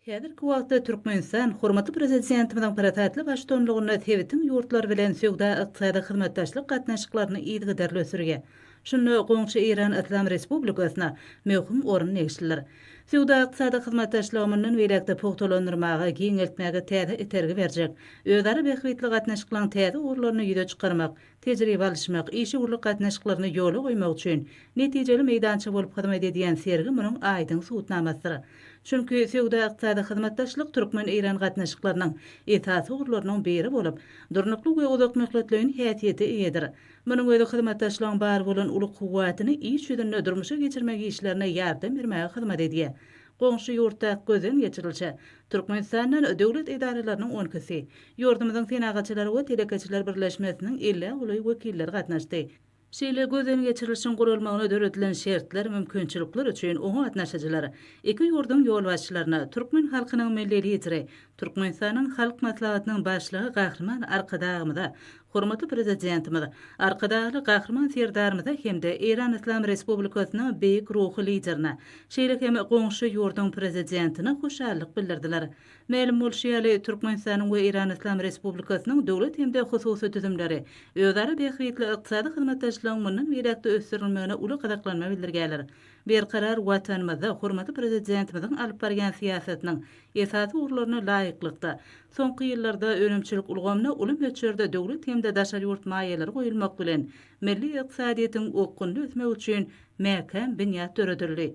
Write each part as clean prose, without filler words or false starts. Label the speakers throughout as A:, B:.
A: Häzirki wagtda Türkmenistan hormatly prezidentimiň paratatly başçylygyna Tewitin ýurtlar bilen söwda ykdysady hyzmatdaşlyk gatnaşyklaryny ýygy sürge. Şunu goňşy Iran Islam Respublikasyna möhüm orun negişdiler. Söwda ykdysady hyzmatdaşlygymyň welekde pogtalandyrmaga, giňeltmäge täze etergi berjek. Özara behwetli gatnaşyklaryň täze urlaryny ýüze çykarmak, tejribe alşmak, işi urluk gatnaşyklaryny ýola goýmak üçin netijeli meýdançy bolup hyzmat edýän sergi munyň aýdyň suwutnamasydyr. Çünki söwda ykdysady hyzmatdaşlyk Türkmen-Iran gatnaşyklarynyň esasy urlarynyň biri bolup, durnukly we uzak möhletligiň häsiýeti eýedir. Munyň özi hyzmatdaşlygyň bar bolan uly kuwwatyny iş ýüzünde durmuşa geçirmek işlerine ýardam bermäge hyzmat edýär. Goňşy ýurtda gözden geçirilse, Türkmenistanyň döwlet idaralarynyň 10-kisi, ýurdumyzyň senagatçylary we telekeçiler birleşmesiniň 50 uly wekilleri gatnaşdy. Şeýle gözden geçirilişiň gurulmagyna döredilen şertler, mümkinçilikler üçin oňa gatnaşajylar iki ýurdun ýol başçylaryna Türkmen halkynyň milli lideri, Türkmenistanyň halk maslahatynyň başlygy Gahrman Arkadagymyza, hormatly prezidentimiz, Arkadagy Gahrman Serdarymyza hemde Iran Islam Respublikasynyň beýik ruhy liderine, şeýle hem goňşy ýurdun prezidentine hoşallyk bildirdiler. Ma'lum bolşýaly Türkmenistanyň we Iran Islam Respublikasynyň döwlet hemde hususy tüzümleri özara behwetli ykdysady hyzmatdaşlygyň mundan welekde ösdürilmegine uly gadaklanma bildirýärler. Bir karar watanymyzda hormatly prezidentimiziň alyp barýan siýasatiniň esasy urlaryna laýyklykda soňky ýyllarda önümçilik ulgamyna uly möçberde döwlet hemde daşary ýurt maýaları goýulmak bilen milli ykdysadyýetyň okgunly ösmek üçin mäkem binýat töredildi.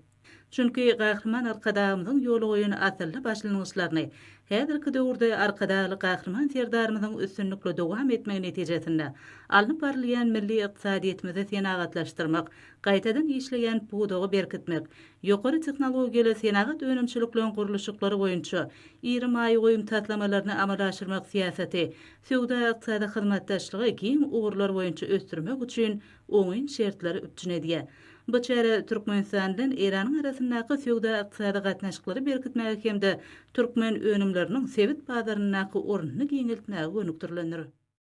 A: Çünki Gahrman Arkadagymyzyň ýoly goýan asylly başlangyçlaryny häzirki döwürde Arkadagy Gahrman Serdarymyzyň üstünlikle dowam etmegi netijesinde alınıp barylýan milli ykdysadyýetimizi senagatlaşdyrmak, gaýtadan işleýän puwdagy berkitmek, ýokary tehnologiýaly senagat önümçiliklerini gurulşyklary boýunça ýyry maý goýum tatlamalaryny amala aşyrmak siýasaty söwda ykdysady hyzmatdaşlygy giň ugurlar boýunça ösdürmek üçin oňyn şertleri üçin edýär. Bu çäre Türkmenistandan Iranyň arasyndaky söwda ykdysady gatnaşyklary berkitmäge hemde Türkmen önümleriniň sewit bazarynyň ornuny giňeltmäge gönükdirlendir.